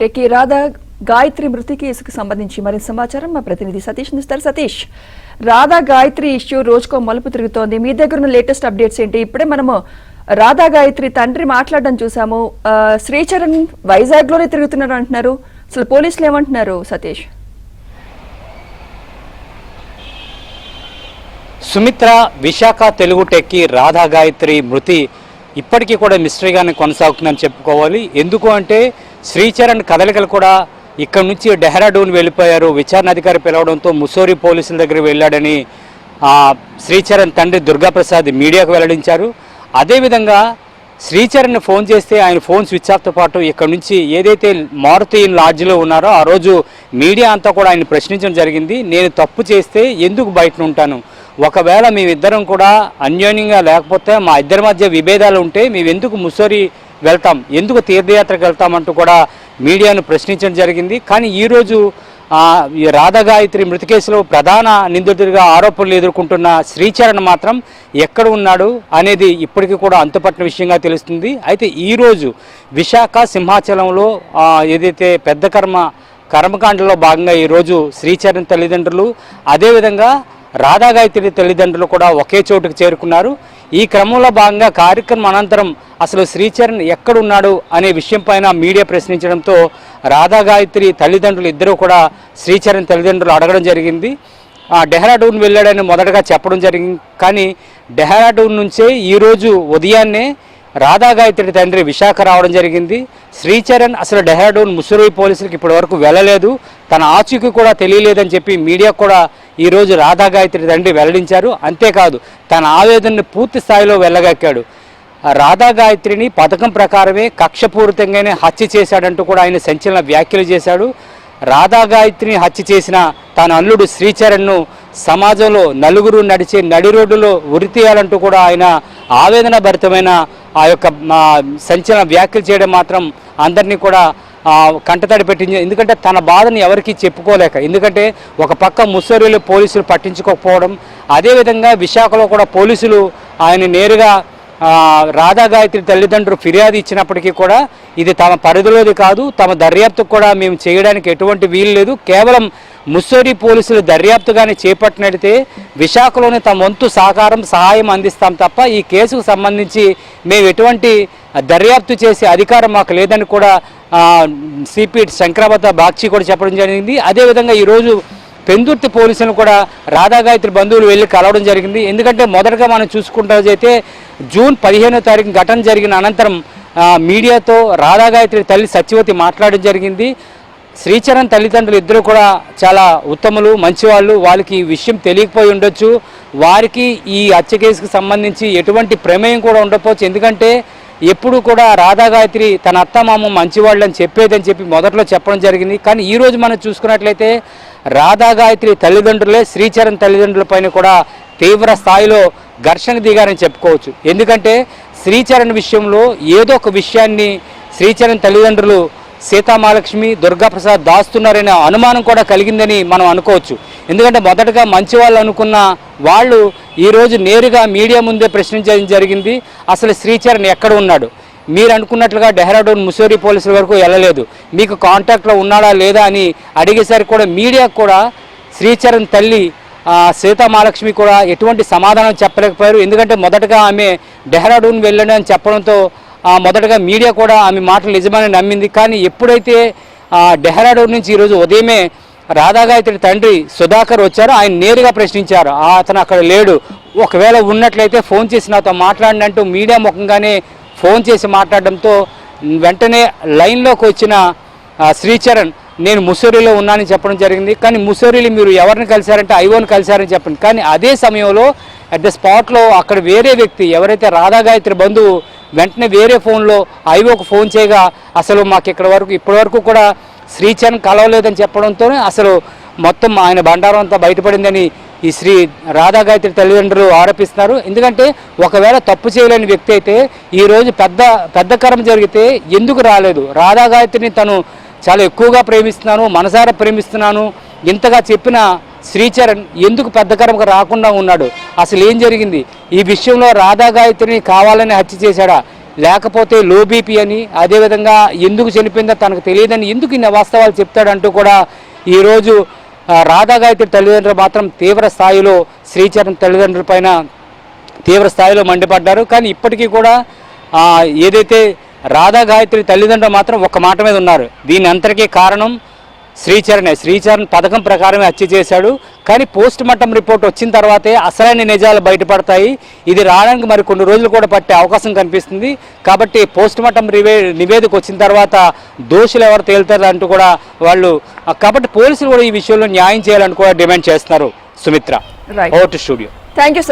టెక్కి రాధా గాయత్రి మృతి కేసుకు సంబంధించి మరింత సమాచారం మా ప్రతినిధి సతీష్ ఇస్తారు. సతీష్, రాధా గాయత్రి ఇష్యూ రోజుకో మలుపు తిరుగుతోంది. మీ దగ్గర ఉన్న లేటెస్ట్ అప్డేట్స్ ఏంటి? ఇప్పుడే మనము రాధా గాయత్రి తండ్రి మాట్లాడడం చూసాము. శ్రీచరణ్ వైజాగ్ లోనే తిరుగుతున్నారు అంటున్నారు. అసలు పోలీసులు ఏమంటున్నారు సతీష్? సుమిత్ర, విశాఖ తెలుగు టెక్కి రాధా గాయత్రి మృతి ఇప్పటికీ కూడా మిస్టరీగానే కొనసాగుతుందని చెప్పుకోవాలి. ఎందుకు అంటే శ్రీచరణ్ కదలికలు కూడా ఇక్కడ నుంచి డెహ్రాడూన్ వెళ్ళిపోయారు. విచారణ అధికారి పిలవడంతో ముస్సోరీ పోలీసుల దగ్గర వెళ్ళాడని శ్రీచరణ్ తండ్రి దుర్గాప్రసాద్ మీడియాకు వెల్లడించారు. అదేవిధంగా శ్రీచరణ్ ఫోన్ చేస్తే ఆయన ఫోన్ స్విచ్ ఆఫ్తో పాటు ఇక్కడ నుంచి ఏదైతే మారుతి లాడ్జ్లో ఉన్నారో ఆ రోజు మీడియా అంతా కూడా ఆయన ప్రశ్నించడం జరిగింది. నేను తప్పు చేస్తే ఎందుకు బయట ఉంటాను, ఒకవేళ మేమిద్దరం కూడా అన్యోన్యంగా లేకపోతే మా ఇద్దరి మధ్య విభేదాలు ఉంటే మేము ఎందుకు ముస్సోరీ వెళ్తాం, ఎందుకు తీర్థయాత్రకు వెళ్తామంటూ కూడా మీడియాను ప్రశ్నించడం జరిగింది. కానీ ఈరోజు ఈ రాధా గాయత్రి మృతి కేసులో ప్రధాన నిందితుడిగా ఆరోపణలు ఎదుర్కొంటున్న శ్రీచరణ్ మాత్రం ఎక్కడ ఉన్నాడు అనేది ఇప్పటికీ కూడా అంతుపట్టిన విషయంగా తెలుస్తుంది. అయితే ఈరోజు విశాఖ సింహాచలంలో ఏదైతే పెద్ద కర్మకాండలో భాగంగా ఈరోజు శ్రీచరణ్ తల్లిదండ్రులు అదేవిధంగా రాధా గాయత్రి తల్లిదండ్రులు కూడా ఒకే చోటుకు చేరుకున్నారు. ఈ క్రమంలో భాగంగా కార్యక్రమం అనంతరం అసలు శ్రీచరణ్ ఎక్కడున్నాడు అనే విషయం పైన మీడియా ప్రశ్నించడంతో రాధా గాయత్రి తల్లిదండ్రులు ఇద్దరూ కూడా శ్రీచరణ్ తల్లిదండ్రులు అడగడం జరిగింది. డెహ్రాడూన్ వెళ్ళాడని మొదటగా చెప్పడం జరిగింది. కానీ డెహ్రాడూన్ నుంచే ఈరోజు ఉదయాన్నే రాధా గాయత్రి తండ్రి విశాఖ రావడం జరిగింది. శ్రీచరణ్ అసలు డెహ్రాడూన్ ముస్సోరీ పోలీసులకు ఇప్పటి వరకు వెళ్ళలేదు, తన ఆచూకీ కూడా తెలియలేదని చెప్పి మీడియా కూడా ఈరోజు రాధా గాయత్రి తండ్రి వెల్లడించారు. అంతేకాదు తన ఆవేదనని పూర్తి స్థాయిలో వెళ్ళగక్కాడు. రాధా గాయత్రిని పథకం ప్రకారమే కక్షపూరితంగానే హత్య చేశాడంటూ కూడా ఆయన సంచలన వ్యాఖ్యలు చేశాడు. రాధా గాయత్రిని హత్య చేసిన తన అల్లుడు శ్రీచరణ్ను సమాజంలో నలుగురు నడిచే నడి రోడ్డులో ఉరితీయాలంటూ కూడా ఆయన ఆవేదన భరితమైన ఆ యొక్క సంచలన వ్యాఖ్యలు చేయడం మాత్రం అందరినీ కూడా కంటతడి పెట్టింది. ఎందుకంటే తన బాధను ఎవరికి చెప్పుకోలేక, ఎందుకంటే ఒక పక్క ముస్సోరీలో పోలీసులు పట్టించుకోకపోవడం, అదేవిధంగా విశాఖలో కూడా పోలీసులు ఆయన నేరుగా రాధా గాయత్రి తల్లిదండ్రులు ఫిర్యాదు ఇచ్చినప్పటికీ కూడా ఇది తమ పరిధిలోది కాదు, తమ దర్యాప్తుకు కూడా మేము చేయడానికి ఎటువంటి వీలు లేదు, కేవలం ముస్సోరీ పోలీసులు దర్యాప్తుగానే చేపట్టినట్టే విశాఖలోని తమ వంతు సహాయం అందిస్తాం తప్ప ఈ కేసుకు సంబంధించి మేము ఎటువంటి దర్యాప్తు చేసే అధికారం మాకు లేదని కూడా సిపి శంకరాబాద్ బాక్షి కూడా చెప్పడం జరిగింది. అదేవిధంగా ఈరోజు పెందుర్తి పోలీసులను కూడా రాధా గాయత్రి బంధువులు వెళ్ళి కలవడం జరిగింది. ఎందుకంటే మొదటగా మనం చూసుకుంటే జూన్ 15వ తారీఖు ఘటన జరిగిన అనంతరం మీడియాతో రాధా గాయత్రి తల్లి సత్యవతి మాట్లాడడం జరిగింది. శ్రీచరణ్ తల్లిదండ్రులు ఇద్దరు కూడా చాలా ఉత్తములు, మంచివాళ్ళు, వాళ్ళకి ఈ విషయం తెలియకపోయి ఉండొచ్చు, వారికి ఈ హత్య కేసుకు సంబంధించి ఎటువంటి ప్రమేయం కూడా ఉండకపోవచ్చు. ఎందుకంటే ఎప్పుడు కూడా రాధా గాయత్రి తన అత్తమామ మంచివాళ్ళు అని చెప్పేదని చెప్పి మొదట్లో చెప్పడం జరిగింది. కానీ ఈరోజు మనం చూసుకున్నట్లయితే రాధా గాయత్రి తల్లిదండ్రులే శ్రీచరణ్ తల్లిదండ్రుల పైన కూడా తీవ్ర స్థాయిలో ఘర్షణ దిగారని చెప్పుకోవచ్చు. ఎందుకంటే శ్రీచరణ్ విషయంలో ఏదో ఒక విషయాన్ని శ్రీచరణ్ తల్లిదండ్రులు సీతామహాలక్ష్మి దుర్గాప్రసాద్ దాస్తున్నారనే అనుమానం కూడా కలిగిందని మనం అనుకోవచ్చు. ఎందుకంటే మొదటగా మంచి వాళ్ళు అనుకున్న వాళ్ళు ఈరోజు నేరుగా మీడియా ముందే ప్రశ్నించడం జరిగింది. అసలు శ్రీచరణ్ ఎక్కడ ఉన్నాడు, మీరు అనుకున్నట్లుగా డెహ్రాడూన్ ముస్సోరీ పోలీసుల వరకు వెళ్ళలేదు, మీకు కాంటాక్ట్లో ఉన్నాడా లేదా అని అడిగేసరికి కూడా మీడియాకు కూడా శ్రీచరణ్ తల్లి సీతామహాలక్ష్మి కూడా ఎటువంటి సమాధానం చెప్పలేకపోయారు. ఎందుకంటే మొదటగా ఆమె డెహ్రాడూన్ వెళ్ళండి అని చెప్పడంతో మొదటగా మీడియా కూడా ఆమె మాటలు నిజమని నమ్మింది. కానీ ఎప్పుడైతే డెహ్రాడూన్ నుంచి ఈరోజు ఉదయమే రాధా గాయత్రి తండ్రి సుధాకర్ వచ్చారో ఆయన నేరుగా ప్రశ్నించారు, అతను అక్కడ లేడు, ఒకవేళ ఉన్నట్లయితే ఫోన్ చేసి నాతో మాట్లాడినంటూ మీడియా ముఖంగానే ఫోన్ చేసి మాట్లాడడంతో వెంటనే లైన్లోకి వచ్చిన శ్రీచరణ్ నేను ముస్సోరీలో ఉన్నానని చెప్పడం జరిగింది. కానీ ముస్సోరీలో మీరు ఎవరిని కలిశారంటే ఐఓని కలిశారని చెప్పండి. కానీ అదే సమయంలో అట్ ద స్పాట్లో అక్కడ వేరే వ్యక్తి ఎవరైతే రాధా గాయత్రి బంధువు వెంటనే వేరే ఫోన్లో ఐఓకు ఫోన్ చేయగా అసలు మాకు ఇప్పటి వరకు కూడా శ్రీచరణ్ కలవలేదని చెప్పడంతోనే అసలు మొత్తం ఆయన బండారం అంతా బయటపడిందని ఈ రాధా గాయత్రి తల్లిదండ్రులు ఆరోపిస్తున్నారు. ఎందుకంటే ఒకవేళ తప్పు చేయలేని వ్యక్తి అయితే ఈరోజు పెద్ద కర్మ జరిగితే ఎందుకు రాలేదు, రాధా గాయత్రిని తను చాలా ఎక్కువగా ప్రేమిస్తున్నాను, మనసారా ప్రేమిస్తున్నాను ఇంతగా చెప్పిన శ్రీచరణ్ ఎందుకు పెద్ద కర్మకు రాకుండా ఉన్నాడు, అసలు ఏం జరిగింది, ఈ విషయంలో రాధా గాయత్రిని కావాలని హత్య చేశాడా, లేకపోతే లో బీపీ అని, అదేవిధంగా ఎందుకు చనిపోయిందో తనకు తెలియదని, ఎందుకు ఇన్ని వాస్తవాలు చెప్తాడంటూ కూడా ఈరోజు రాధా గాయత్రి తల్లిదండ్రులు మాత్రం తీవ్ర స్థాయిలో శ్రీచరణ్ తల్లిదండ్రుల పైన తీవ్ర స్థాయిలో మండిపడ్డారు. కానీ ఇప్పటికీ కూడా ఏదైతే రాధా గాయత్రి తల్లిదండ్రులు మాత్రం ఒక మాట మీద ఉన్నారు, దీని అంతటికీ కారణం శ్రీచరణ్ పథకం ప్రకారమే హత్య చేశాడు. కానీ పోస్ట్ మార్టం రిపోర్ట్ వచ్చిన తర్వాతే అసలైన నిజాలు బయటపడతాయి. ఇది రావడానికి మరి కొన్ని రోజులు కూడా పట్టే అవకాశం కనిపిస్తుంది. కాబట్టి పోస్ట్ మార్టం నివేదిక వచ్చిన తర్వాత దోషులు ఎవరు తేలుతారు అంటూ కూడా వాళ్ళు, కాబట్టి పోలీసులు కూడా ఈ విషయంలో న్యాయం చేయాలని కూడా డిమాండ్ చేస్తున్నారు. Sumitra, over to studio. Thank you.